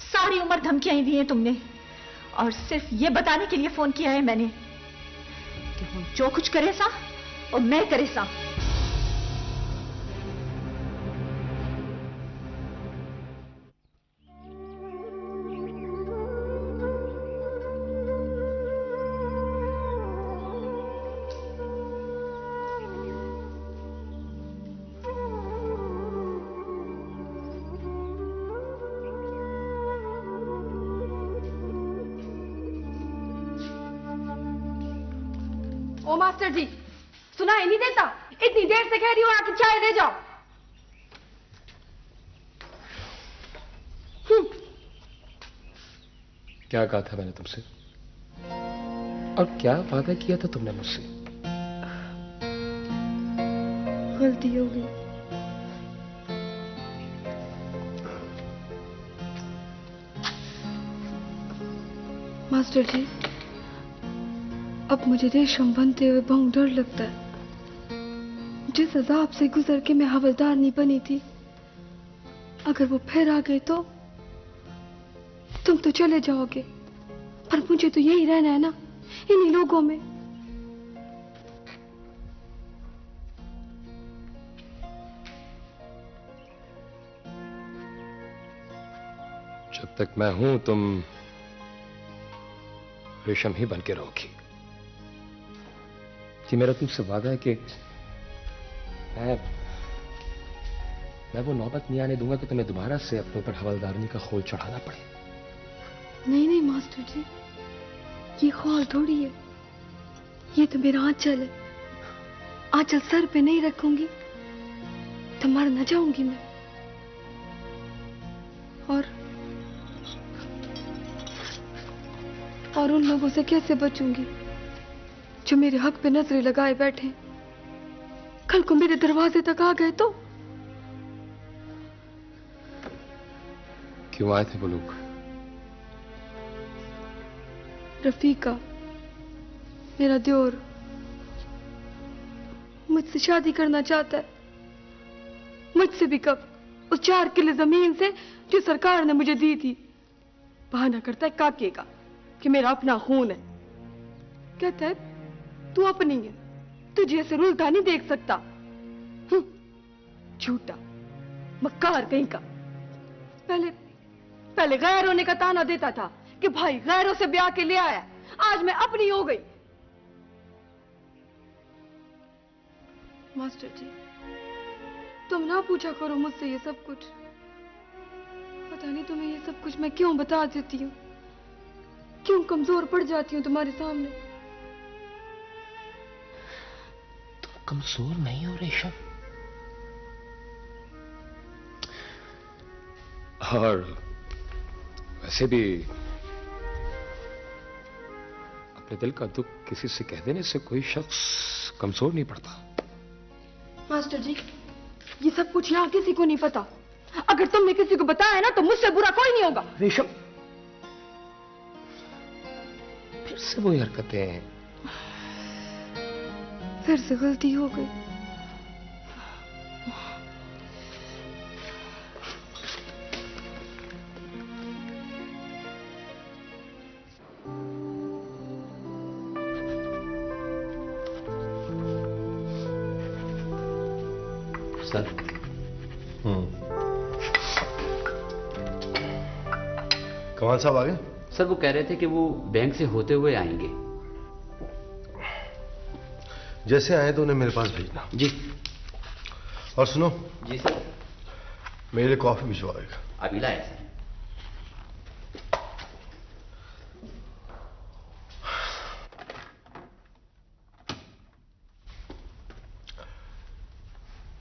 सारी उम्र धमकियां ही दी हैं तुमने, और सिर्फ ये बताने के लिए फोन किया है मैंने कि हम जो कुछ करे सा और मैं करे सा। ओ मास्टर जी, सुनाई नहीं देता? इतनी देर से कह रही हूं आके चाय दे जाओ। क्या कहा था मैंने तुमसे, और क्या वादा किया था तुमने मुझसे? गलती हो गई। मास्टर जी, अब मुझे रेशम बनते हुए बहुत डर लगता है। जिस अजाब से गुजर के मैं हवलदार नहीं बनी थी, अगर वो फिर आ गए तो तुम तो चले जाओगे, पर मुझे तो यही रहना है ना, इन्हीं लोगों में। जब तक मैं हूं तुम रेशम ही बन के रहोगी। जी मेरा तुमसे वादा है कि मैं वो नौबत नहीं आने दूंगा कि तुम्हें दोबारा से अपने ऊपर हवलदारनी का खोल चढ़ाना पड़े। नहीं नहीं मास्टर जी, ये ख्वाल थोड़ी है, ये तो मेरा आंचल है। आंचल सर पे नहीं रखूंगी तो मर न जाऊंगी मैं। और उन लोगों से कैसे बचूंगी जो मेरे हक पे नजरें लगाए बैठे? कल को मेरे दरवाजे तक आ गए तो? क्यों आए थे वो लोग? रफीका, मेरा दियोर, मुझसे शादी करना चाहता है। मुझसे भी कब? उस 4 किले जमीन से जो सरकार ने मुझे दी थी। बहाना करता है काके का कि मेरा अपना खून है। कहता है तू अपनी है, तुझे ऐसे रुलता नहीं देख सकता। झूठा मक्कार कहीं का। पहले गैर होने का ताना देता था कि भाई गैरों से ब्याह के ले आया, आज मैं अपनी हो गई। मास्टर जी, तुम ना पूछा करो मुझसे ये सब कुछ। पता नहीं तुम्हें ये सब कुछ मैं क्यों बता देती हूँ, क्यों कमजोर पड़ जाती हूँ तुम्हारे सामने। तुम कमजोर नहीं हो रेशम, और वैसे भी अपने दिल का दुख किसी से कह देने से कोई शख्स कमजोर नहीं पड़ता। मास्टर जी, ये सब कुछ यहाँ किसी को नहीं पता। अगर तुमने किसी को बताया ना तो मुझसे बुरा कोई नहीं होगा। रेशम, फिर से वही हरकतें। फिर से गलती हो गई। सर, कमाल साहब आ गए? सर वो कह रहे थे कि वो बैंक से होते हुए आएंगे। जैसे आए तो उन्हें मेरे पास भेजना। जी। और सुनो। जी सर। मेरे लिए कॉफी भिजवाएगा। अभी लाया सर।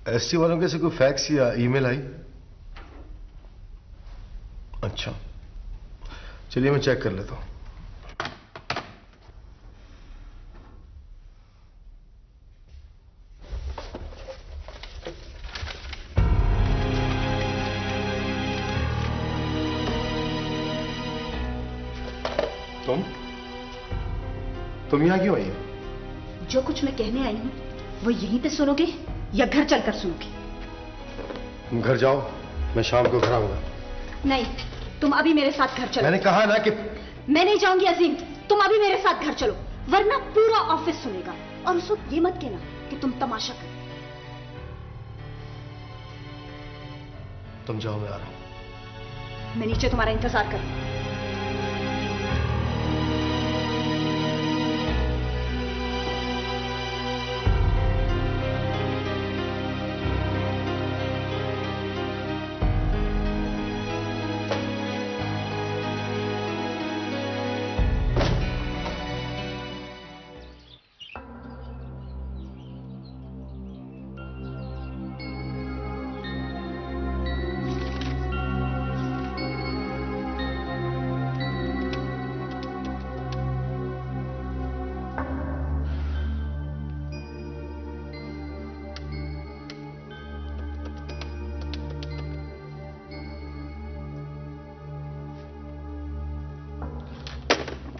एसटी वालों के से कोई फैक्स या ईमेल आई? अच्छा, चलिए मैं चेक कर लेता हूं। तुम यहां क्यों आई? जो कुछ मैं कहने आई हूं वो यहीं पे सुनोगे या घर चलकर सुनोगे? तुम घर जाओ, मैं शाम को घर आऊंगा। नहीं, तुम अभी मेरे साथ घर चलो। मैंने कहा ना कि मैं नहीं जाऊंगी अजीम, तुम अभी मेरे साथ घर चलो, वरना पूरा ऑफिस सुनेगा। और उस वक्त ये मत कहना कि तुम तमाशा कर। तुम जाओ, मैं आ रहा हूं। मैं नीचे तुम्हारा इंतजार करूं।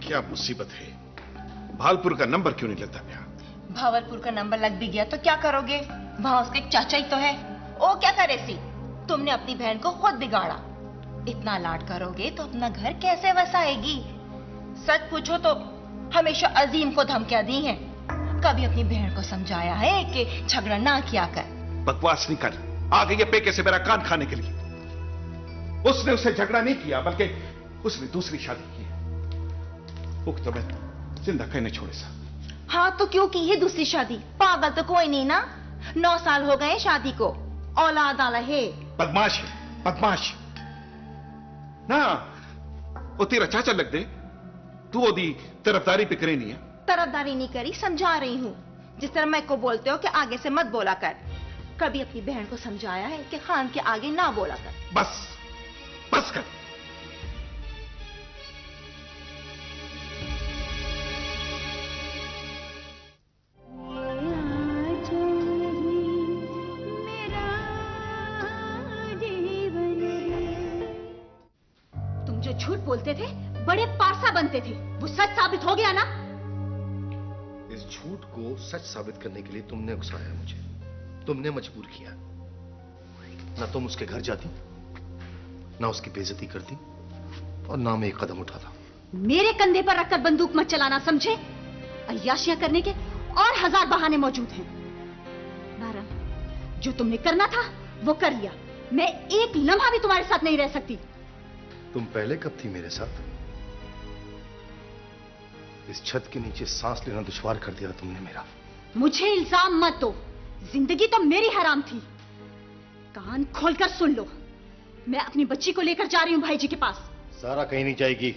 क्या मुसीबत है? भावलपुर का नंबर क्यों नहीं लगता मेरा? भावलपुर का नंबर लग भी गया तो क्या करोगे? वहां उसका एक चाचा ही तो है। ओ क्या करे सी? तुमने अपनी बहन को खुद बिगाड़ा। इतना लाड करोगे तो अपना घर कैसे वसाएगी? सच पूछो तो हमेशा अजीम को धमकियां दी हैं। कभी अपनी बहन को समझाया है कि झगड़ा ना किया कर। बकवास नहीं कर। आ गई है पेके से मेरा कान खाने के लिए। उसने उससे झगड़ा नहीं किया, बल्कि उसने दूसरी शादी की है। तो मैं जिंदा कहने छोड़े सा। हाँ तो क्यों की है दूसरी शादी? पागल तो कोई नहीं ना। 9 साल हो गए शादी को, औलाद आला है। बदमाश है, बदमाश ना। वो तेरा चाचा लग दे, तू ओदी तरफदारी पे करे नहीं है। तरफदारी नहीं करी, समझा रही हूँ। जिस तरह मैं को बोलते हो कि आगे से मत बोला कर। कभी अपनी बहन को समझाया है कि खान के आगे ना बोला कर। बस बस कर। झूठ बोलते थे, बड़े पासा बनते थे, वो सच साबित हो गया ना। इस झूठ को सच साबित करने के लिए तुमने उकसाया मुझे, तुमने मजबूर किया। ना तुम उसके घर जाती, ना उसकी बेइज्जती करती, और ना मैं एक कदम उठाता। मेरे कंधे पर रखकर बंदूक मत चलाना, समझे? अय्याशियां करने के और 1000 बहाने मौजूद हैं। नारा, जो तुमने करना था वो कर लिया। मैं एक लम्हा भी तुम्हारे साथ नहीं रह सकती। तुम पहले कब थी मेरे साथ? इस छत के नीचे सांस लेना दुश्वार कर दिया तुमने मेरा। मुझे इल्जाम मत दो, जिंदगी तो मेरी हराम थी। कान खोलकर सुन लो, मैं अपनी बच्ची को लेकर जा रही हूं भाई जी के पास। सारा कहीं नहीं जाएगी।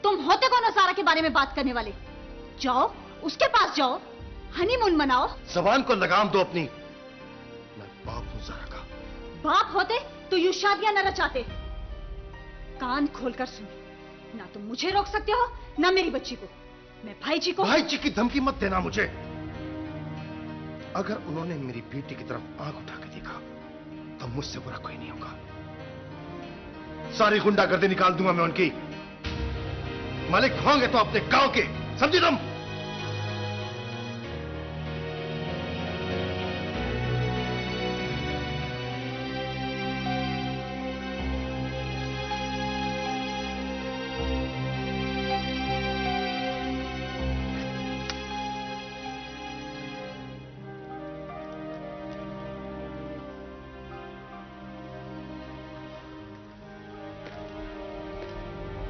तुम होते कौन हो सारा के बारे में बात करने वाले? जाओ उसके पास जाओ, हनीमून मनाओ। जबान को लगाम दो अपनी। मैं बाप हूं सारा का। बाप होते तो यूं शादियां न रचाते। कान खोलकर सुन, ना तुम मुझे रोक सकते हो ना मेरी बच्ची को। मैं भाई जी को। भाई जी की धमकी मत देना मुझे। अगर उन्होंने मेरी बेटी की तरफ आंख उठा के देखा तो मुझसे बुरा कोई नहीं होगा। सारी गुंडागर्दी निकाल दूंगा मैं उनकी। मालिक होंगे तो अपने गांव के, समझी तुम?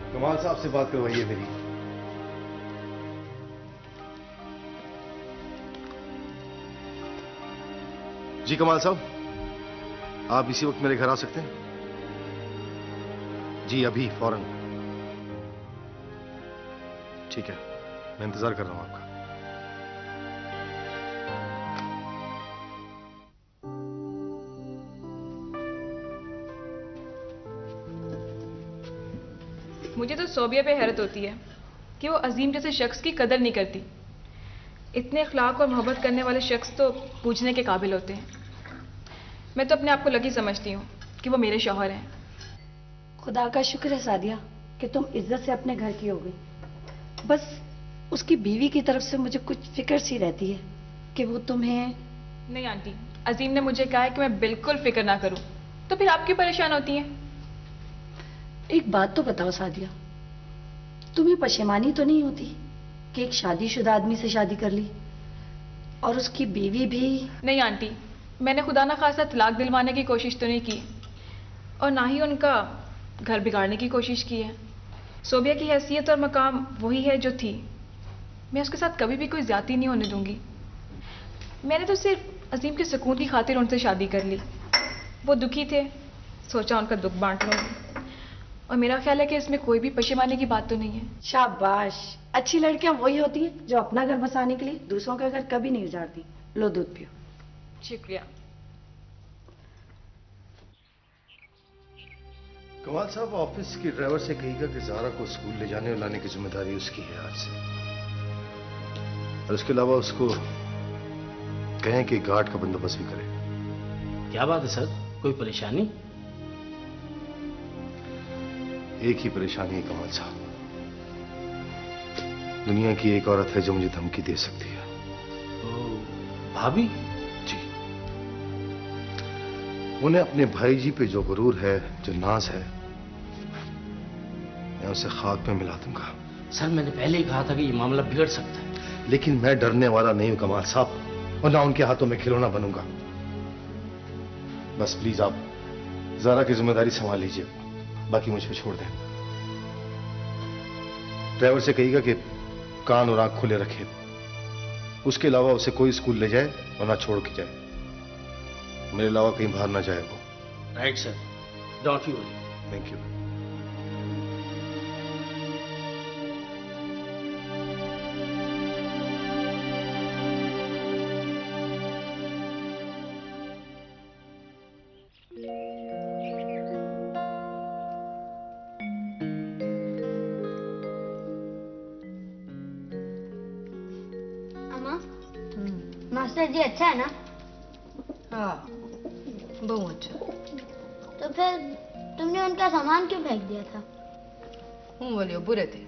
कमाल साहब से बात करवाइए मेरी। जी कमाल साहब, आप इसी वक्त मेरे घर आ सकते हैं? जी अभी फौरन। ठीक है, मैं इंतजार कर रहा हूं आपका। मुझे तो सोबिया पे हैरत होती है कि वो अजीम जैसे शख्स की कदर नहीं करती। इतने अखलाक और मोहब्बत करने वाले शख्स तो पूछने के काबिल होते हैं। मैं तो अपने आप को लकी समझती हूँ कि वो मेरे शौहर हैं। खुदा का शुक्र है सादिया कि तुम इज्जत से अपने घर की हो गई। बस उसकी बीवी की तरफ से मुझे कुछ फिक्र सी रहती है कि वो तुम्हें। नहीं आंटी, अजीम ने मुझे कहा है कि मैं बिल्कुल फिक्र ना करूँ। तो फिर आप क्यों परेशान होती हैं? एक बात तो बताओ सादिया, तुम्हें पशेमानी तो नहीं होती कि एक शादीशुदा आदमी से शादी कर ली और उसकी बीवी भी? नहीं आंटी, मैंने खुदा ना खासा तलाक दिलवाने की कोशिश तो नहीं की और ना ही उनका घर बिगाड़ने की कोशिश की है। सोबिया की हैसियत और मकाम वही है जो थी। मैं उसके साथ कभी भी कोई ज्यादती नहीं होने दूंगी। मैंने तो सिर्फ अजीम के सुकून की खातिर उनसे शादी कर ली। वो दुखी थे, सोचा उनका दुख बांट लूंगी। और मेरा ख्याल है कि इसमें कोई भी पशेमानी की बात तो नहीं है। शाबाश, अच्छी लड़कियां वही होती हैं जो अपना घर बसाने के लिए दूसरों का घर कभी नहीं उजाड़ती। लो दूध पियो। शुक्रिया। कमाल साहब, ऑफिस की ड्राइवर से कहिएगा कि ज़ारा को स्कूल ले जाने और लाने की जिम्मेदारी उसकी है आज से। और उसके अलावा उसको कहें कि गार्ड का बंदोबस्त भी करे। क्या बात है सर, कोई परेशानी? एक ही परेशानी है कमाल साहब, दुनिया की एक औरत है जो मुझे धमकी दे सकती है। भाभी? जी, उन्हें अपने भाई जी पे जो गुरूर है, जो नाज है, मैं उसे खाक में मिला दूंगा। सर मैंने पहले ही कहा था कि ये मामला बिगड़ सकता है। लेकिन मैं डरने वाला नहीं हूं कमाल साहब, और ना उनके हाथों में खिलौना बनूंगा। बस प्लीज आप ज़ारा की जिम्मेदारी संभाल लीजिए, बाकी मुझ पे छोड़ दें। ड्राइवर से कहिएगा कि कान और आंख खुले रखे, उसके अलावा उसे कोई स्कूल ले जाए और ना छोड़ के जाए। मेरे अलावा कहीं बाहर ना जाए वो। Right sir, don't you worry. Thank you. Master ji अच्छा है ना? हाँ, बहुत अच्छा। तो फिर तुमने उनका सामान क्यों फेंक दिया था? हूँ बोलियो, बुरे थे।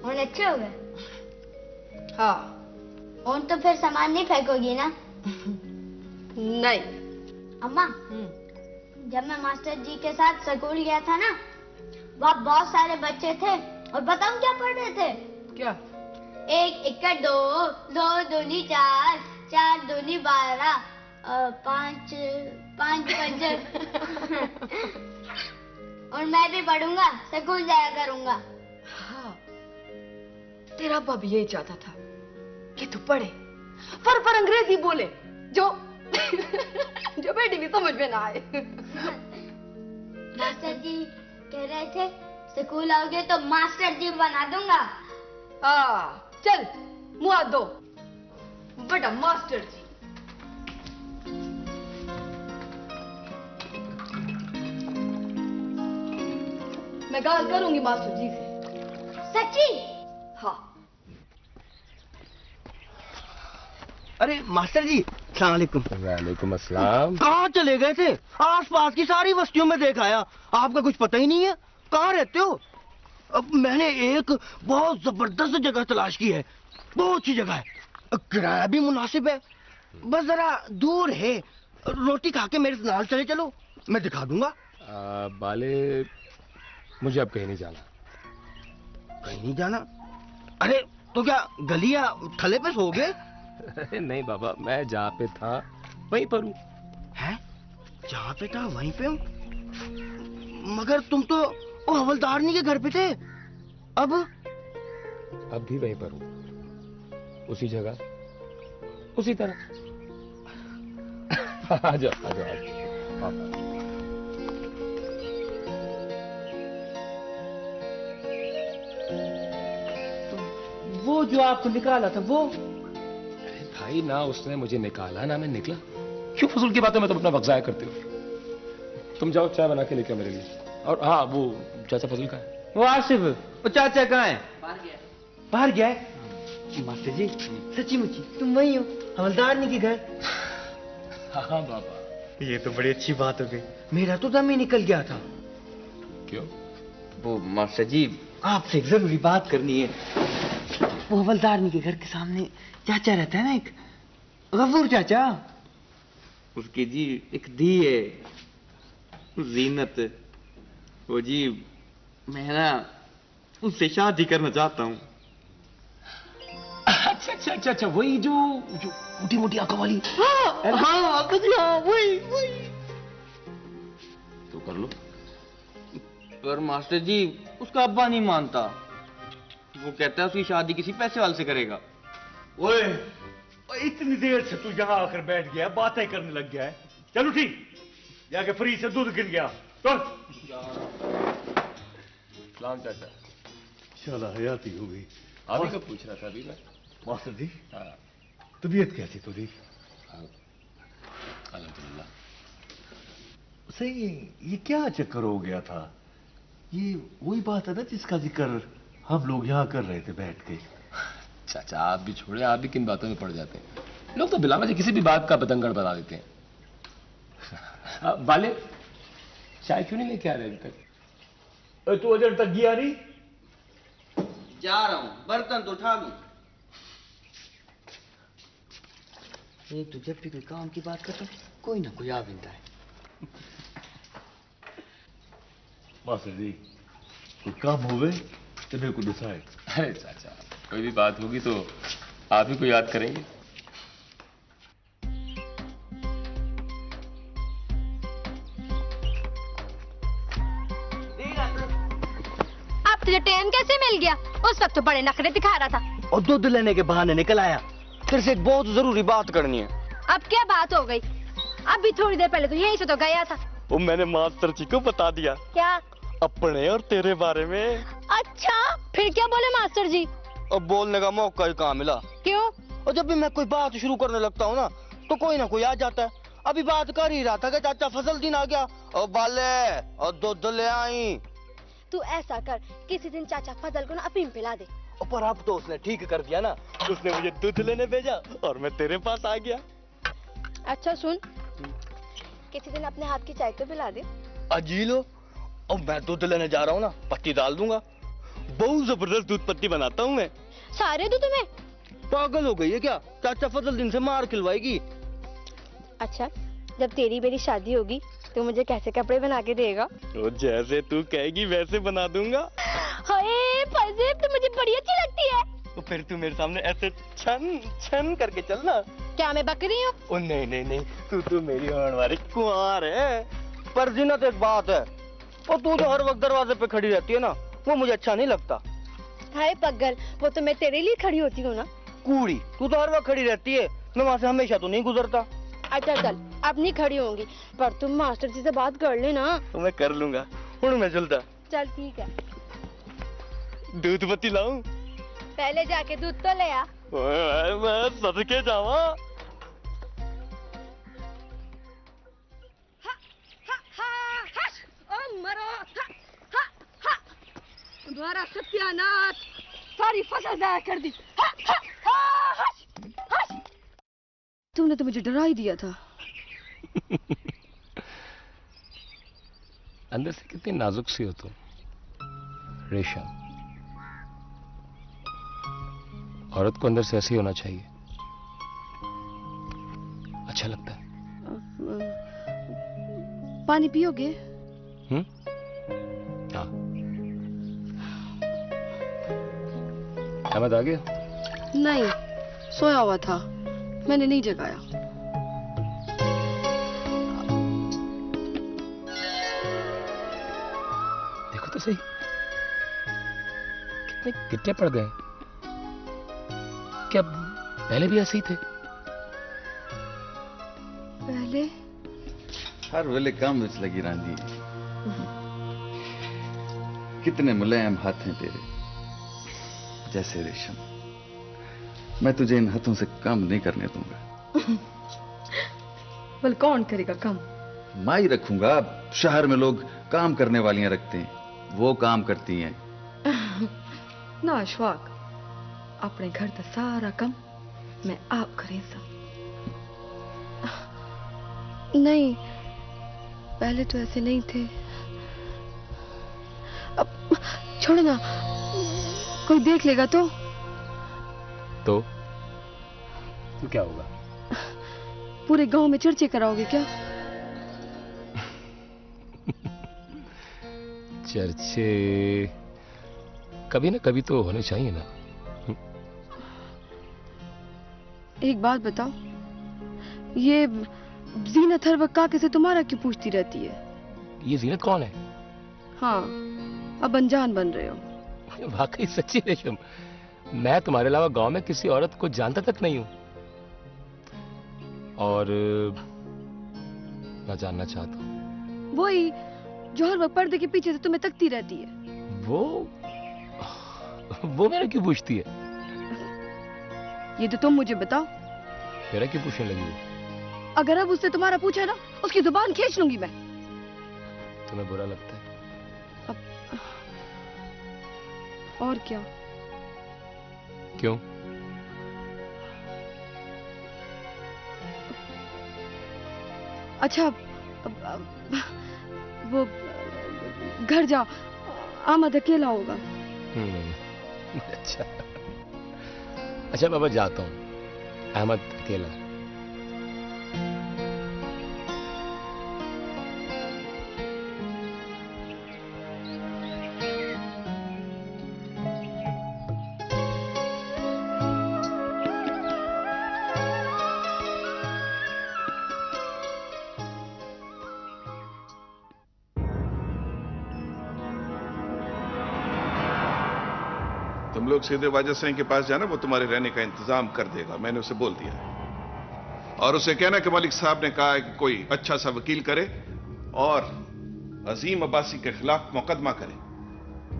और अच्छे हो गए? हाँ। और तो फिर सामान नहीं फेंकोगी ना? नहीं। अम्मा, जब मैं मास्टर जी के साथ स्कूल गया था ना, वहाँ बहुत सारे बच्चे थे और बताऊं क्या पढ़ रहे थे? क्या? एक इक्का दो, दो दूनी चार, चार दूनी 12, पांच पांच पंच। और मैं भी पढ़ूंगा, स्कूल जाया करूंगा। हाँ, तेरा बाप यही चाहता था कि तू पढ़े पर अंग्रेजी बोले जो जो बेटी भी समझ में ना आए। मास्टर जी कह रहे थे स्कूल आओगे तो मास्टर जी बना दूंगा। हाँ, चल मुआ दो बड़ा मास्टर जी। मैं गाल करूंगी मास्टर जी से। सच्ची? हाँ। अरे मास्टर जी, अस्सलाम वालेकुम। वालेकुम अस्सलाम। कहाँ चले गए थे? आसपास की सारी बस्तियों में देखा आया, आपका कुछ पता ही नहीं है। कहाँ रहते हो? अब मैंने एक बहुत जबरदस्त जगह तलाश की है, बहुत अच्छी जगह है, किराया भी मुनासिब है, बस जरा दूर है। रोटी खा के मेरे साथ चले चलो, मैं दिखा दूंगा। बाले, मुझे अब कहीं नहीं जाना। कहीं नहीं जाना? अरे तो क्या गली या थले पे सो गए? नहीं बाबा, मैं जहाँ पे था वहीं पर हूँ। है? जहाँ पे था वहीं पे हूँ? मगर तुम तो वो हवलदारनी के घर पे थे। अब भी वहीं पर हूँ, उसी जगह, उसी तरह। आ जाओ आ जाओ। वो जो आपको निकाला था वो? अरे भाई, ना उसने मुझे निकाला ना मैं निकला। क्यों फजूल की बातें में तुम अपना वक्त जाया करते हो? तुम जाओ चाय बना के लेके मेरे लिए। और हाँ, वो चाचा फजल का है। वो आसिफ, वो चाचा कहाँ है? बाहर गया है? मास्टर जी, सच्ची मुच्ची तुम वही हो, हवलदारनी के घर? हाँ बाबा। ये तो बड़ी अच्छी बात हो गई, मेरा तो दम ही निकल गया था। क्यों? वो मास्टर जी, आपसे एक जरूरी बात करनी है। वो हवलदारनी के घर के सामने चाचा रहता है ना, एक गफूर चाचा, उसकी जी एक दी है जीनत, वो जी मैं ना उससे शादी करना चाहता हूँ। अच्छा अच्छा अच्छा अच्छा, वही जो मोटी मोटी आंखों वाली। हाँ वही। तो कर लो। पर मास्टर जी उसका अब्बा नहीं मानता, वो कहता है उसकी शादी किसी पैसे वाले से करेगा। ओए, इतनी देर से तू यहाँ आकर बैठ गया, बातें करने लग गया है। चलो ठीक, जाके फ्री से दूध गिर गया। चल। सलाम चाचा। चला हयाती हो गई। आप ही को पूछ रहा था अभी मैं। मास्टर जी, हाँ तबीयत कैसी थोड़ी? अल्हम्दुलिल्लाह। सही, ये क्या चक्कर हो गया था? ये वही बात है ना जिसका जिक्र हम लोग यहाँ कर रहे थे बैठ के। चाचा आप भी छोड़े, आप भी किन बातों में पड़ जाते हैं। लोग तो बिला वजह किसी भी बात का पतंगड़ बना देते हैं। वाले चाय क्यों नहीं लेके आ रहे अभी तक? तू अजर तक गया नहीं? जा रहा हूँ, बर्तन तो उठा लूं। एक तो जब भी कोई काम की बात करता कोई ना कोई आ बिंदा है। मास्टर जी, कोई काम हो गए तो मेरे को डिसाइड। अरे चाचा, कोई भी बात होगी तो आप ही को याद करेंगे। अब तुझे ट्रेन कैसे मिल गया? उस वक्त तो बड़े नखरे दिखा रहा था। और दूध लेने के बहाने निकल आया। फिर से एक बहुत जरूरी बात करनी है। अब क्या बात हो गई? अभी थोड़ी देर पहले तो यहीं से तो गया था। वो मैंने मास्टर जी को बता दिया क्या? अपने और तेरे बारे में। अच्छा, फिर क्या बोले मास्टर जी? अब बोलने का मौका ही कहाँ मिला। क्यों? और जब भी मैं कोई बात शुरू करने लगता हूँ ना तो कोई ना कोई आ जाता है। अभी बात कर ही रहा था कि चाचा फसल दिन आ गया और बाले और दूध ले आई। तू ऐसा कर, किसी दिन चाचा फजल को ना अफीम पिला दे। पर अब तो उसने ठीक कर दिया ना, उसने मुझे दूध लेने भेजा और मैं तेरे पास आ गया। अच्छा सुन, किसी दिन अपने हाथ की चाय तो पिला दे। अजी लो, और मैं दूध लेने जा रहा हूँ ना, पत्ती डाल दूंगा। बहुत जबरदस्त दूध पत्ती बनाता हूँ मैं। सारे दूध में? पागल हो गई है क्या? चाचा फजल दिन से मार खिलवाएगी। अच्छा, जब तेरी मेरी शादी होगी तो मुझे कैसे कपड़े बना के देगा? तो जैसे तू कहेगी वैसे बना दूंगा। हाय फजील, तो मुझे बड़ी अच्छी लगती है। तो फिर तू मेरे सामने ऐसे छन छन करके चलना। क्या मैं बकरी हूँ? ओ नहीं नहीं नहीं, तू मेरी होने वाली कुंवार है। पर जीनत एक बात है, और तू जो हर वक्त दरवाजे पे खड़ी रहती है ना, वो मुझे अच्छा नहीं लगता। हाय पगल, वो तो मैं तेरे लिए खड़ी होती हूँ ना। कूड़ी, तू तो हर वक्त खड़ी रहती है, मैं वहाँ से हमेशा तो नहीं गुजरता। अच्छा चल, अब नहीं खड़ी होंगी, पर तुम मास्टर जी से बात कर लेना। तो मैं कर लूंगा, हूँ मैं चलता। चल ठीक है। दूध पत्ती लाऊं? पहले जाके दूध तो ले आ। मैं सदके जावा। तुम्हारा सत्यानाश, सारी फसल जाया कर दी। तुमने तो मुझे डरा ही दिया था। अंदर से कितनी नाजुक सी हो तुम रेशम। औरत को अंदर से ऐसे ही होना चाहिए, अच्छा लगता है। पानी पियोगे? हाँ। अहमद आ गया? नहीं, सोया हुआ था, मैंने नहीं जगाया। देखो तो सही, कितने कितने पड़ गए। क्या पहले भी ऐसे ही थे? पहले हर वेले काम विच लगी रहती। कितने मुलायम हाथ हैं तेरे, जैसे रेशम। मैं तुझे इन हाथों से काम नहीं करने दूंगा। बल कौन करेगा काम? माई रखूंगा। शहर में लोग काम करने वालियां रखते हैं, वो काम करती हैं। ना अशफाक, अपने घर का सारा काम मैं आप करें सा। नहीं, पहले तो ऐसे नहीं थे। अब छोड़ो ना, कोई देख लेगा तो क्या होगा? पूरे गांव में चर्चे कराओगे क्या? चर्चे कभी ना कभी तो होने चाहिए ना। एक बात बताओ, ये जीनत हर वक्त काके से तुम्हारा क्यों पूछती रहती है? ये जीनत कौन है? हाँ, अब अनजान बन रहे हो। वाकई सच्ची रेशम, मैं तुम्हारे अलावा गांव में किसी औरत को जानता तक नहीं हूं, और मैं जानना चाहता हूं। वही जो हर वक्त पर्दे के पीछे से तुम्हें तकती रहती है। वो मेरा क्यों पूछती है? ये तो तुम मुझे बताओ। मेरा क्यों पूछने लगी वो? अगर अब उससे तुम्हारा पूछा ना, उसकी जुबान खींच लूंगी मैं। तुम्हें बुरा लगता है? और क्या? क्यों? अच्छा, वो घर जाओ, आमद अकेला होगा। अच्छा बाबा, जाता हूँ। अहमद अकेला। तुम लोग सीधे वाजिद साईं के पास जाना, वो तुम्हारे रहने का इंतजाम कर देगा, मैंने उसे बोल दिया है। और उसे कहना कि मलिक साहब ने कहा है कि कोई अच्छा सा वकील करे और अजीम अब्बासी के खिलाफ मुकदमा करे।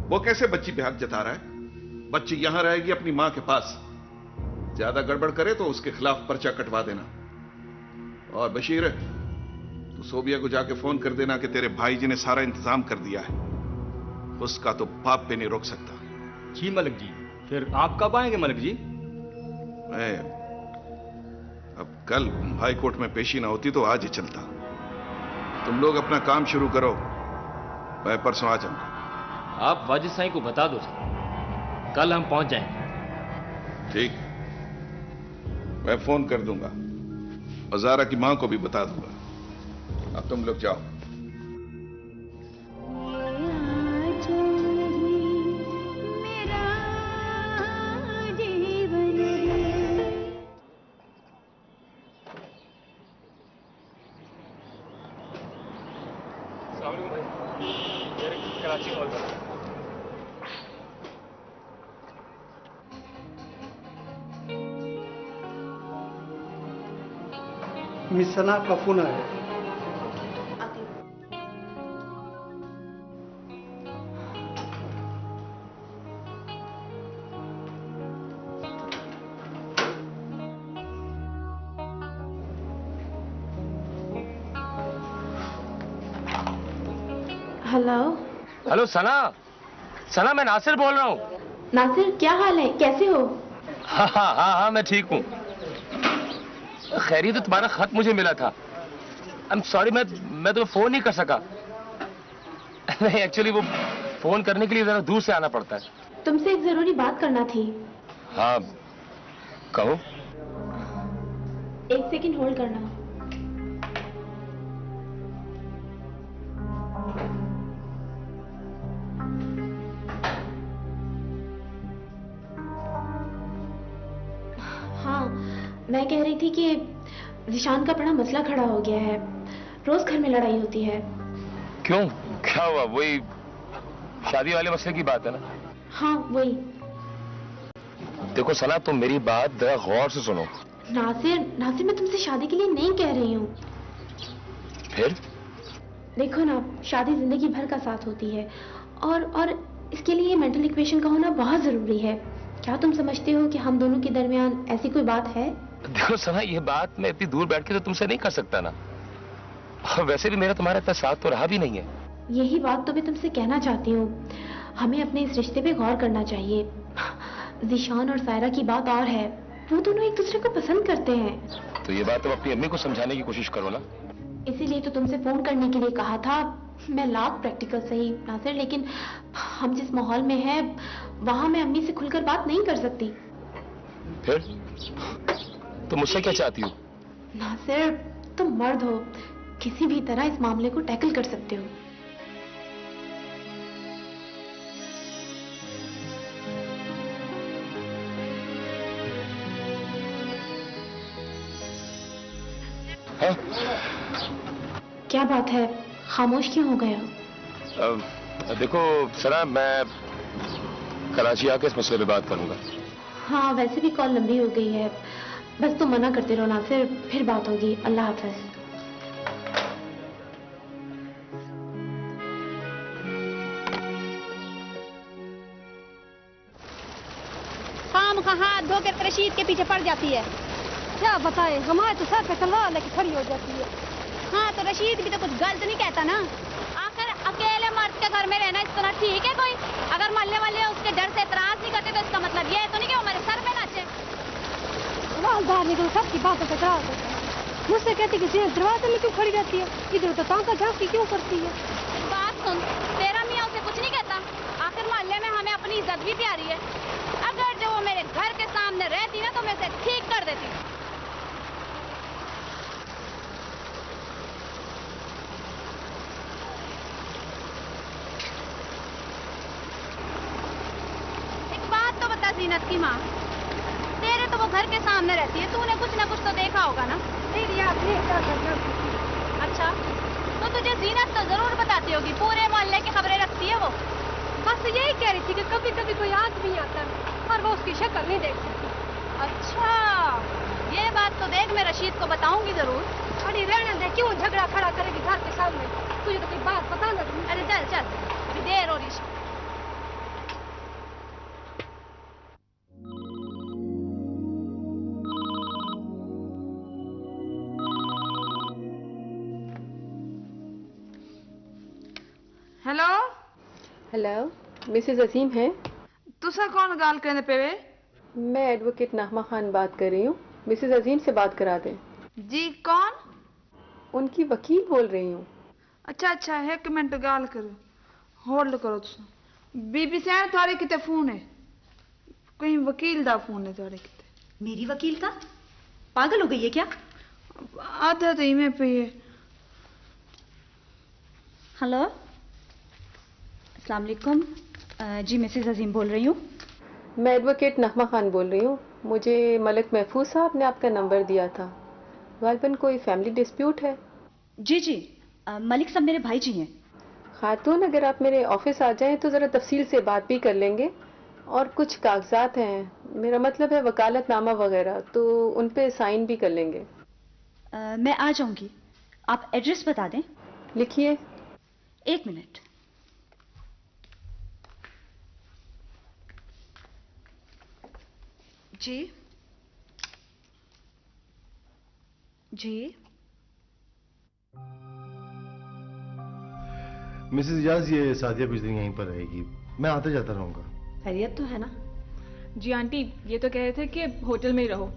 वो कैसे बच्ची पे हक जता रहा है? बच्ची यहां रहेगी अपनी मां के पास। ज्यादा गड़बड़ करे तो उसके खिलाफ पर्चा कटवा देना। और बशीर, तो सोबिया को जाके फोन कर देना कि तेरे भाई जी ने सारा इंतजाम कर दिया है, उसका तो बाप पे नहीं रोक सकता। जी मलिक जी। फिर आप कब आएंगे मलिक जी? मैं अब कल हाई कोर्ट में पेशी ना होती तो आज ही चलता। तुम लोग अपना काम शुरू करो, मैं परसों आ जाऊंगा। आप वाजिद साईं को बता दो सर, कल हम पहुंच जाएंगे। ठीक, मैं फोन कर दूंगा और ज़ारा की मां को भी बता दूंगा। अब तुम लोग जाओ। मिस सना का फोन आया। हेलो। हेलो सना, सना मैं नासिर बोल रहा हूँ। नासिर, क्या हाल है, कैसे हो? हाँ, मैं ठीक हूँ। खैरियत तो तुम्हारा खत मुझे मिला था। आई एम सॉरी, मैं तुम्हें फोन नहीं कर सका। नहीं, एक्चुअली वो फोन करने के लिए जरा दूर से आना पड़ता है। तुमसे एक जरूरी बात करना थी। हाँ, कहो। एक सेकंड होल्ड करना। हाँ, मैं कह रही थी कि जिशान का बड़ा मसला खड़ा हो गया है। रोज घर में लड़ाई होती है। क्यों, क्या हुआ? वही शादी वाले मसले की बात है ना? हाँ, वही। देखो सना, तुम मेरी बात जरा गौर से सुनो। नासिर, मैं तुमसे शादी के लिए नहीं कह रही हूँ। फिर? देखो ना, शादी जिंदगी भर का साथ होती है और इसके लिए मेंटल इक्वेशन का होना बहुत जरूरी है। क्या तुम समझते हो कि हम दोनों के दरमियान ऐसी कोई बात है? देखो सना, ये बात मैं इतनी दूर बैठ के तो तुमसे नहीं कर सकता ना। और वैसे भी मेरा तुम्हारा इतना साथ तो रहा भी नहीं है। यही बात तो मैं तुमसे कहना चाहती हूँ। हमें अपने इस रिश्ते पे गौर करना चाहिए। जिशान और सायरा की बात और है, वो दोनों एक दूसरे को पसंद करते हैं। तो ये बात तुम अपनी अम्मी को समझाने की कोशिश करो ना। इसीलिए तो तुमसे फोन करने के लिए कहा था। मैं लाख प्रैक्टिकल सही नासिर, लेकिन हम जिस माहौल में हैं वहां मैं अम्मी से खुलकर बात नहीं कर सकती। फिर तुम मुझसे क्या चाहती हो? नासिर, तुम मर्द हो, किसी भी तरह इस मामले को टैकल कर सकते हो। हाँ? क्या बात है, खामोश क्यों हो गया? देखो सना, मैं कराची आके इस मसले पे बात करूंगा। हाँ, वैसे भी कॉल लंबी हो गई है, बस तुम मना करते रहो ना, फिर बात होगी। अल्लाह हाफ़िज़। खाम खा हाथ धोकर रशीद के पीछे पड़ जाती है। क्या बताए, हमारे तो सर पे तलवार लेके खड़ी हो जाती है। हाँ, तो रशीद भी तो कुछ गलत नहीं कहता ना। आखिर अकेले मर्द के घर में रहना इस तरह ठीक है कोई? अगर मोहल्ले वाले उसके डर से एतराज नहीं करते तो इसका मतलब ये तो नहीं कि वो मेरे सर पे नाचे। बाहर निकलो, सबकी बातों से एतराज होता है। मुझसे कहती कि जेल दरवाजे में क्यों खड़ी रहती है, इधर तो तांका झांकी क्यों करती है? बात सुन, तेरा मियाँ उसे कुछ नहीं कहता। आखिर मोहल्ले में हमें अपनी इज्जत भी प्यारी है। अगर जो वो मेरे घर के सामने रहती ना तो मैं उसे ठीक कर देती। एक बात तो बता जीनत की माँ, तेरे तो वो घर के सामने रहती है, तूने कुछ ना कुछ तो देखा होगा ना? अच्छा, तो तुझे जीनत तो जरूर बताती होगी, पूरे मोहल्ले की खबरें रखती है वो। बस यही कह रही थी कि कभी कभी कोई आदमी आता है और वो उसकी शक्ल नहीं देख सकती। अच्छा, ये बात तो देख मैं रशीद को बताऊंगी जरूर। अरे रहने दे, क्यों झगड़ा खड़ा करेगी घर के सामने? तुझे तो कोई बात पता लगी। अरे चल चल, अभी देर हो रही। हेलो हेलो, मिसेस अजीम है? तुसा कौन गाल करने पे वे? मैं एडवोकेट नाहमा खान बात कर रही हूँ, मिसेस अजीम से बात करा दें। जी कौन? उनकी वकील बोल रही हूँ। अच्छा, एक मिनट गाल करो, होल्ड करो। तुसा बीबी से थोड़े किते फोन है, कहीं वकील दा फोन है थोड़े किते। मेरी वकील का? पागल हो गई है क्या? आधा तो इमें पे है। हेलो, अस्सलाम वालेकुम। जी मिसेस अजीम बोल रही हूँ। मैं एडवोकेट नाहमा खान बोल रही हूँ। मुझे मलिक महफूज साहब ने आपका नंबर दिया था। गालिबन कोई फैमिली डिस्प्यूट है? जी, मलिक साहब मेरे भाई जी हैं। खातून, अगर आप मेरे ऑफिस आ जाएं तो ज़रा तफसील से बात भी कर लेंगे। और कुछ कागजात हैं, मेरा मतलब है वकालतनामा वगैरह, तो उन पे साइन भी कर लेंगे। मैं आ जाऊंगी। आप एड्रेस बता दें। लिखिए। 1 मिनट। जी मिसेस इजाज, ये सादिया कुछ दिन यहीं पर रहेगी, मैं आता जाता रहूंगा। खैरियत तो है ना? जी आंटी, ये तो कह रहे थे कि होटल में ही रहो।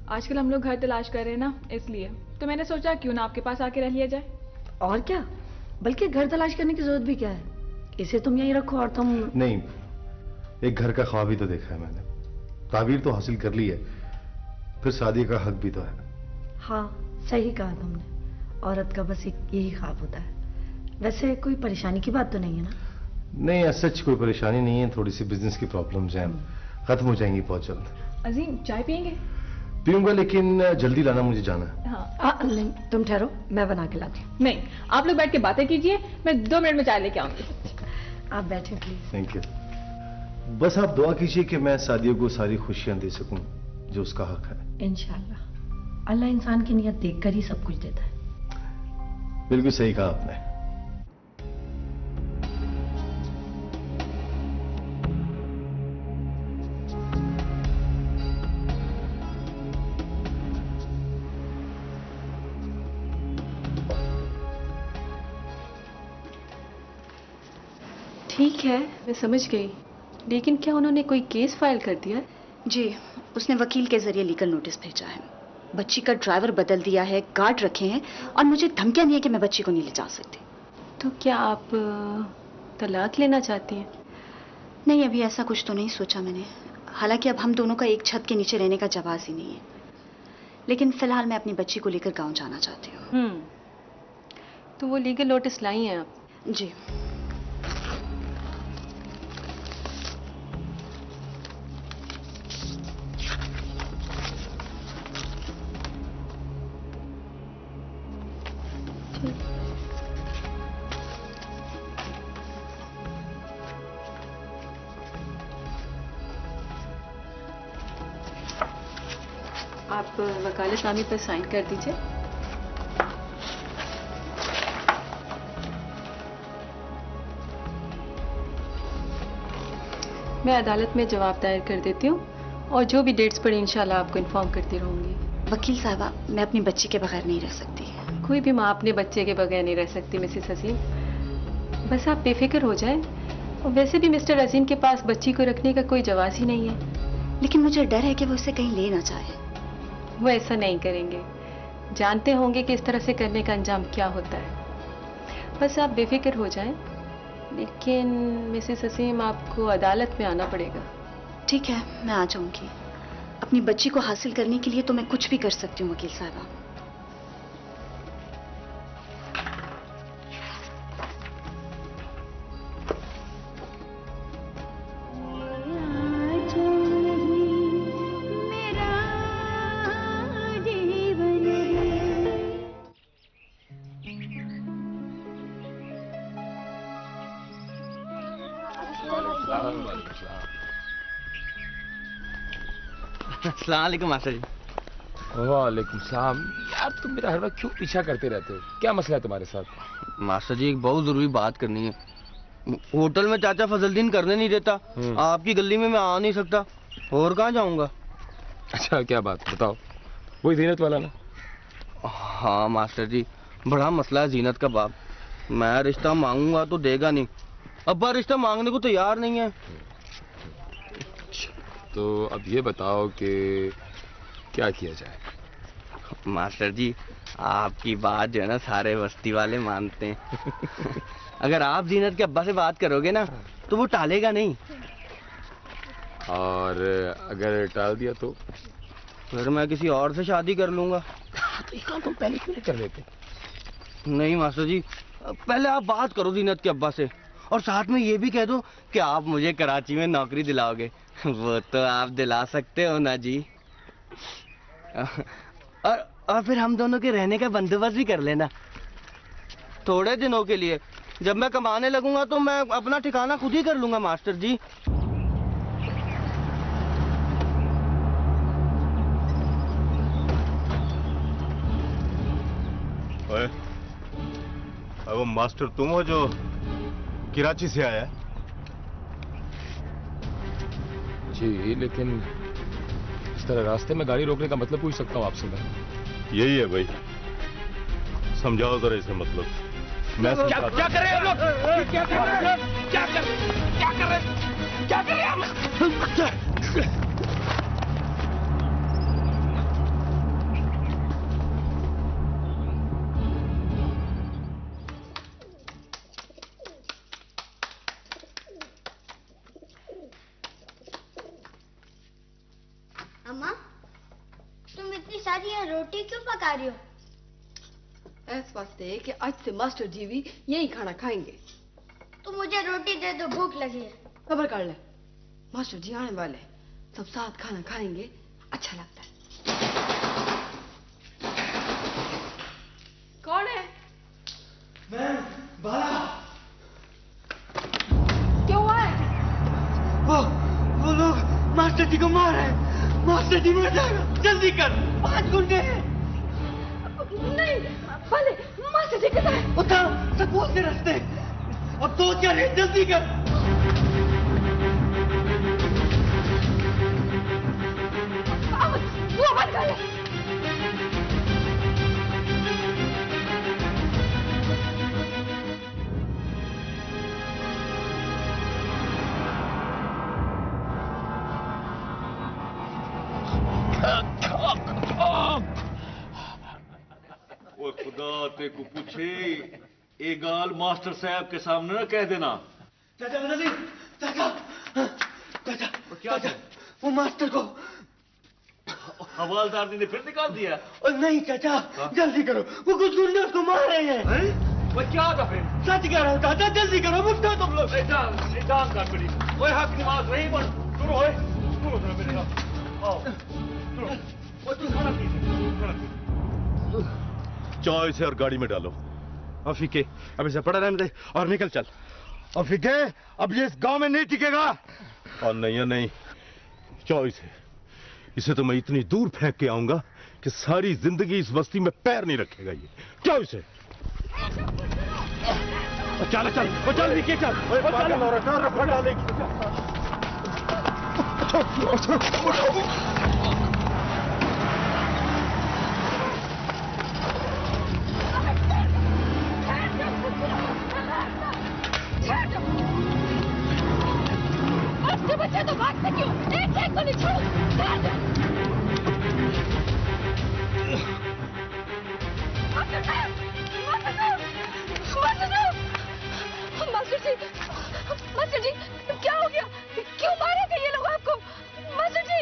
आजकल हम लोग घर तलाश कर रहे हैं ना, इसलिए तो मैंने सोचा क्यों ना आपके पास आके रह लिया जाए। और क्या, बल्कि घर तलाश करने की जरूरत भी क्या है, इसे तुम यहीं रखो और तुम। नहीं, एक घर का ख्वाब ही तो देखा है मैंने, ताबीर तो हासिल कर ली है, फिर शादी का हक भी तो है। हाँ, सही कहा तुमने, औरत का बस एक यही ख्वाब होता है। वैसे कोई परेशानी की बात तो नहीं है ना? नहीं, सच कोई परेशानी नहीं है, थोड़ी सी बिजनेस की प्रॉब्लम्स हैं, खत्म हो जाएंगी बहुत जल्द। अजीम, चाय पियेंगे? पीऊंगा, लेकिन जल्दी लाना, मुझे जाना है। हाँ। नहीं, तुम ठहरो, मैं बना के लाती हूँ। नहीं, आप लोग बैठ के बातें कीजिए, मैं 2 मिनट में चाय लेके आऊंगी। आप बैठे प्लीज। Thank you. बस आप दुआ कीजिए कि मैं सादिया को सारी खुशियां दे सकूं जो उसका हक है। इंशाल्लाह, अल्लाह इंसान की नियत देखकर ही सब कुछ देता है। बिल्कुल सही कहा आपने। ठीक है, मैं समझ गई, लेकिन क्या उन्होंने कोई केस फाइल कर दिया? जी, उसने वकील के जरिए लीगल नोटिस भेजा है। बच्ची का ड्राइवर बदल दिया है, गार्ड रखे हैं और मुझे धमकियां दी है कि मैं बच्ची को नहीं ले जा सकती। तो क्या आप तलाक लेना चाहती हैं? नहीं, अभी ऐसा कुछ तो नहीं सोचा मैंने। हालांकि अब हम दोनों का एक छत के नीचे रहने का जवाब ही नहीं है, लेकिन फिलहाल मैं अपनी बच्ची को लेकर गाँव जाना चाहती हूँ। तो वो लीगल नोटिस लाई हैं आप? जी। आप वकालतनामे पर साइन कर दीजिए। मैं अदालत में जवाब दायर कर देती हूँ और जो भी डेट्स पड़ी इंशाल्लाह आपको इन्फॉर्म करती रहूंगी। वकील साहबा, मैं अपनी बच्ची के बगैर नहीं रह सकती। कोई भी माँ अपने बच्चे के बगैर नहीं रह सकती मिसेस अजीम। बस आप बेफिक्र हो जाएं। और वैसे भी मिस्टर अजीम के पास बच्ची को रखने का कोई जवाब ही नहीं है। लेकिन मुझे डर है कि वो उसे कहीं ले ना जाए। वो ऐसा नहीं करेंगे, जानते होंगे कि इस तरह से करने का अंजाम क्या होता है। बस आप बेफिक्र हो जाएं। लेकिन मिसेस असीम, आपको अदालत में आना पड़ेगा। ठीक है, मैं आ जाऊंगी। अपनी बच्ची को हासिल करने के लिए तो मैं कुछ भी कर सकती हूँ वकील साहबा। अस्सलामुअलैकुम मास्टर जी। वालेकुम सलाम। यार तुम मेरा हर वक्त क्यों पीछा करते रहते हो? क्या मसला है तुम्हारे साथ? मास्टर जी, एक बहुत जरूरी बात करनी है। होटल में चाचा फजलदीन करने नहीं देता, आपकी गली में मैं आ नहीं सकता, और कहाँ जाऊंगा? अच्छा, क्या बात, बताओ। वही जीनत वाला ना? हाँ मास्टर जी, बड़ा मसला है जीनत का बाप। मैं रिश्ता मांगूंगा तो देगा नहीं, अब्बा रिश्ता मांगने को तैयार नहीं है। तो अब ये बताओ कि क्या किया जाए? मास्टर जी, आपकी बात जो है ना सारे बस्ती वाले मानते हैं। अगर आप जीनत के अब्बा से बात करोगे ना तो वो टालेगा नहीं। और अगर टाल दिया तो? फिर मैं किसी और से शादी कर लूंगा। तो ये काम तुम पहले क्यों नहीं कर लेते? नहीं मास्टर जी, पहले आप बात करो जीनत के अब्बा से, और साथ में ये भी कह दो कि आप मुझे कराची में नौकरी दिलाओगे। वो तो आप दिला सकते हो ना जी। और फिर हम दोनों के रहने का बंदोबस्त भी कर लेना थोड़े दिनों के लिए। जब मैं कमाने लगूंगा तो मैं अपना ठिकाना खुद ही कर लूंगा मास्टर जी। ओए, वो मास्टर तुम हो जो कराची से आया? जी, लेकिन इस तरह रास्ते में गाड़ी रोकने का मतलब पूछ सकता हूँ आपसे मैं? यही है भाई, समझाओ जरा इसे मतलब। मैं क्या कर रहे हैं आप लोग? क्या कर रहे हैं? क्या कर रहे हैं आप? अम्मा, तुम इतनी सारी यहाँ रोटी क्यों पका रही हो? इस वास्ते कि आज से मास्टर जी भी यही खाना खाएंगे। तो मुझे रोटी दे दो, भूख लगी है। खबर कर ले, मास्टर जी आने वाले, सब साथ खाना खाएंगे, अच्छा लगता है। कौन है? मैम, बाला। क्यों हुआ है? वो लोग मास्टर जी को मार रहे हैं। मास्टर जी मर जाएगा, जल्दी कर। 5 गुंडे हैं। नहीं, पहले मास्टर जी किधर है? उधर स्कूल के रास्ते। अब 2-4 हैं, जल्दी कर। वो बंद कर ले। ओए खुदा ते को पूछे, ये गाल मास्टर साहब के सामने ना कह देना। चाचा नली, चाचा, चाचा, क्या चाचा, वो मास्टर को हवालदार ने फिर निकाल दिया? नहीं चाचा, जल्दी करो, वो कुछ गुंडे उसको मार रहे हैं। वो क्या था फिर? सच कह रहा हूँ चाचा, जल्दी करो, मुझको तुम लोग। निदान कर पड़ी। ओए हक नमाज नहीं पढ़, शुरू होए, शुरू हो मेरे साथ। आओ, शुरू। वो तू खाना पी, खाना पी। चाय से और गाड़ी में डालो। अफीके, अब इसे पड़ा रहने दे और निकल चल। अफीके, अब ये इस गांव में नहीं टिकेगा। और नहीं, नहीं, चाय से इसे तो मैं इतनी दूर फेंक के आऊंगा कि सारी जिंदगी इस बस्ती में पैर नहीं रखेगा ये। क्या इसे? चल चल चल नीचे चल। बच्चे तो भागते क्यों? एक को नहीं छोड़ो। मास्टर जी क्या हो गया? क्यों मारे थे ये लोग आपको? मास्टर जी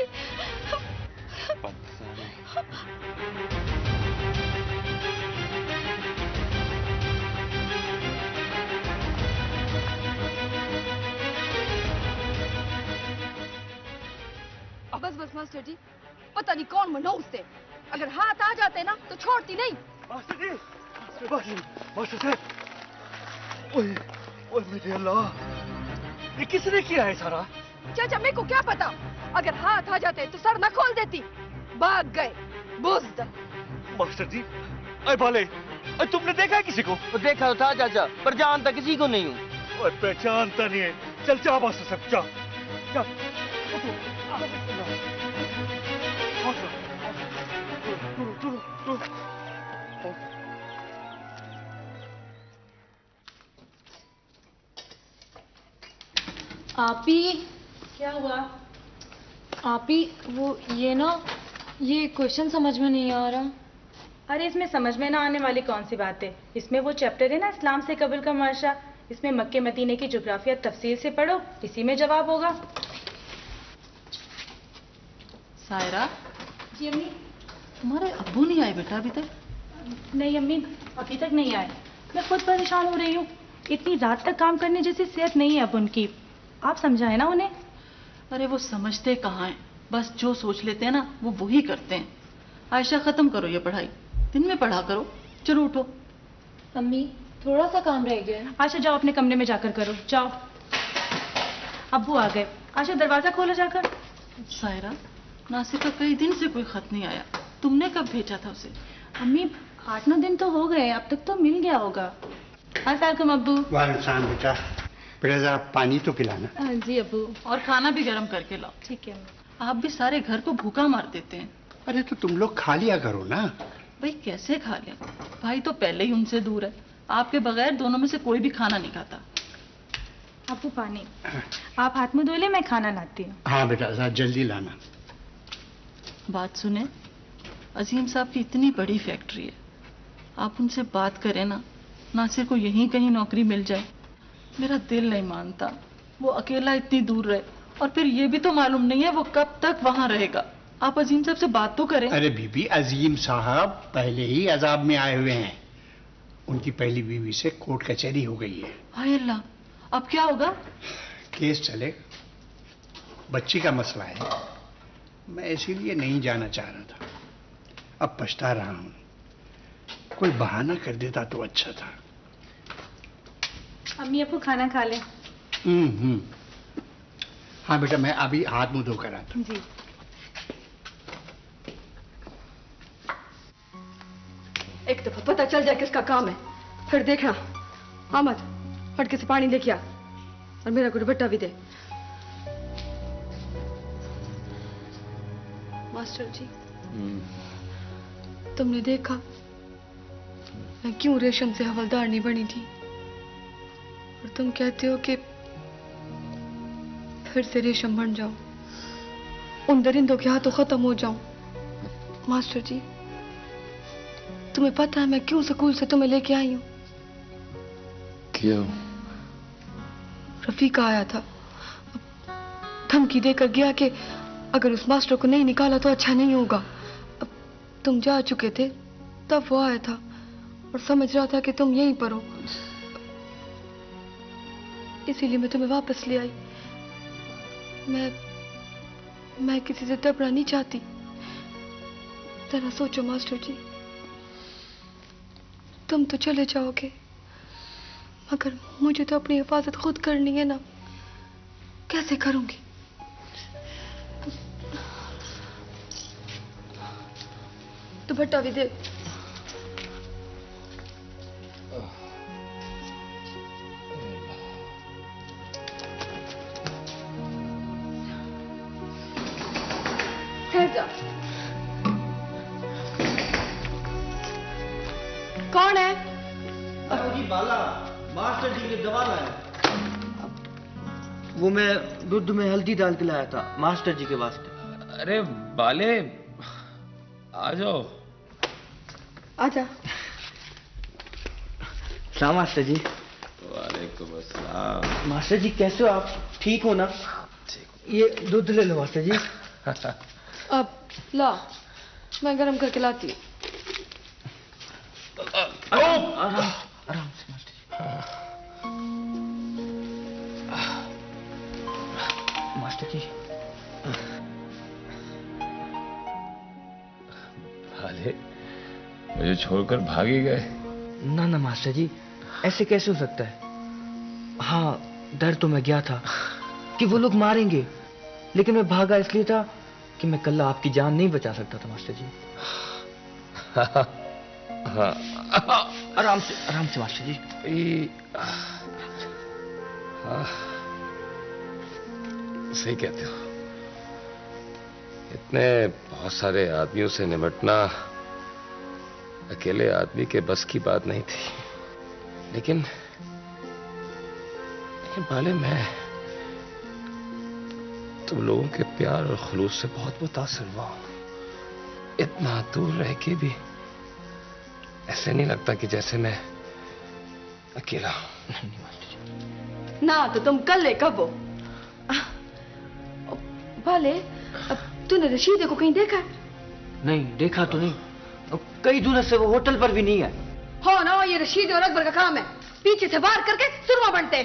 बस बस मास्टर जी, पता नहीं कौन मनोज थे, अगर हाथ आ जाते ना तो छोड़ती नहीं। मास्टर जी, मास्टर साहब, ओए ओए मेरे अल्लाह, ये किसने किया है सारा? चाचा मेरे को क्या पता, अगर हाथ आ जाते तो सर न खोल देती। भाग गए बुज़दिल। मास्टर जी, अरे बाले, तुमने देखा है किसी को? देखा था चाचा, पर जानता किसी को नहीं हूँ। पहचानता नहीं है। चल जा मास्टर साहब, जा जा। आप ही क्या हुआ? आप ही वो ये क्वेश्चन समझ में नहीं आ रहा। अरे इसमें समझ में ना आने वाली कौन सी बात है? इसमें वो चैप्टर है ना, इस्लाम से कबल का माशरा, इसमें मक्के मदीने की जोग्राफिया तफसील से पढ़ो, इसी में जवाब होगा। सायरा। जी अम्मी। तुम्हारे अब्बू नहीं आए बेटा अभी तक? नहीं अम्मी, अभी तक नहीं आए। मैं खुद परेशान हो रही हूँ, इतनी रात तक काम करने जैसी सेहत नहीं है अब उनकी। आप समझाए ना उन्हें। अरे वो समझते कहाँ हैं, बस जो सोच लेते हैं ना वो वही करते हैं। आयशा खत्म करो ये पढ़ाई, दिन में पढ़ा करो। चलो उठो। अम्मी थोड़ा सा काम रह गया। आशा जाओ अपने कमरे में जाकर करो, जाओ। अब्बू आ गए, आशा दरवाजा खोलो जाकर। सायरा, नासिर का कई दिन से कोई खत नहीं आया, तुमने कब भेजा था उसे? अम्मी 8-9 दिन तो हो गए, अब तक तो मिल गया होगा। अस्सलाम अब्बू। वालेकुम बेटा, पहले जरा पानी तो पिलाना। हाँ जी अब्बू, और खाना भी गर्म करके लाओ। ठीक है। आप भी सारे घर को भूखा मार देते हैं। अरे तो तुम लोग खा लिया करो ना। भाई कैसे खा लिया? भाई तो पहले ही उनसे दूर है, आपके बगैर दोनों में से कोई भी खाना नहीं खाता। अब्बू पानी। आप हाथ मुंह धो ले, मैं खाना लाती हूँ। हाँ बेटा जरा जल्दी लाना। बात सुने, अजीम साहब की इतनी बड़ी फैक्ट्री है, आप उनसे बात करें ना, नासिर को यहीं कहीं नौकरी मिल जाए। मेरा दिल नहीं मानता, वो अकेला इतनी दूर रहे, और फिर ये भी तो मालूम नहीं है वो कब तक वहां रहेगा। आप अजीम साहब से बात तो करें। अरे बीबी, अजीम साहब पहले ही अजाब में आए हुए हैं, उनकी पहली बीवी से कोर्ट कचहरी हो गई है। हाय अल्लाह, अब क्या होगा? केस चलेगा, बच्ची का मसला है, मैं इसीलिए नहीं जाना चाह रहा था, अब पछता रहा हूं। कोई बहाना कर देता तो अच्छा था। अम्मी आपको खाना खा ले। हाँ बेटा, मैं अभी हाथ मुंह धोकर आता हूं। जी। एक दफा पता चल जाए किसका काम है, फिर देखना। अहमद, फटके से पानी लेके आ और मेरा दुपट्टा भी दे। मास्टर जी, तुमने देखा मैं क्यों रेशम से हवलदार नहीं बनी थी, और तुम कहते हो कि फिर से रेशम बन जाऊं, उन दरिंदों के हाथों खत्म हो जाऊं। मास्टर जी, तुम्हें पता है मैं क्यों स्कूल से तुम्हें लेके आई हूँ? क्यों? रफीका आया था, धमकी देकर गया कि अगर उस मास्टर को नहीं निकाला तो अच्छा नहीं होगा। अब तुम जा चुके थे तब वो आया था और समझ रहा था कि तुम यहीं पर हो, इसीलिए मैं तुम्हें वापस ले आई। मैं किसी से दबना नहीं चाहती। जरा सोचो मास्टर जी, तुम तो चले जाओगे, मगर मुझे तो अपनी हिफाजत खुद करनी है ना, कैसे करूंगी? दुपट्टा भी दे। ठहर जा। कौन है? जी बाला, मास्टर जी की दवा लाया। वो मैं दूध में हल्दी डाल के लाया था मास्टर जी के वास्ते। अरे बाले, आ जाओ। आजा। सलाम मास्टर जी। वालेकुम अस्सलाम। मास्टर जी कैसे हो आप? ठीक हो ना? ये दूध ले लो मास्टर जी। अब ला, मैं गरम करके लाती हूँ। आराम से मास्टर जी। मास्टर जी। भाले, मुझे छोड़कर भाग ही गए। ना ना मास्टर जी, ऐसे कैसे हो सकता है? हाँ, डर तो मैं गया था कि वो लोग मारेंगे, लेकिन मैं भागा इसलिए था कि मैं कल आपकी जान नहीं बचा सकता था मास्टर जी। हाँ। आराम से मास्टर जी। हाँ, सही कहते हो। इतने बहुत सारे आदमियों से निपटना अकेले आदमी के बस की बात नहीं थी। लेकिन बाले, मैं तुम लोगों के प्यार और खुलूस से बहुत मुतासिर हुआ हूं। इतना दूर रह के भी ऐसे नहीं लगता कि जैसे मैं अकेला हूं। ना तो तुम कल ले कब हो? बाले, अब तूने रशीद को कहीं देखा? नहीं, देखा तो नहीं। कई दिनों से वो होटल पर भी नहीं है। हो ना, ये रशीद और अकबर का काम है, पीछे से वार करके सुरमा बनते।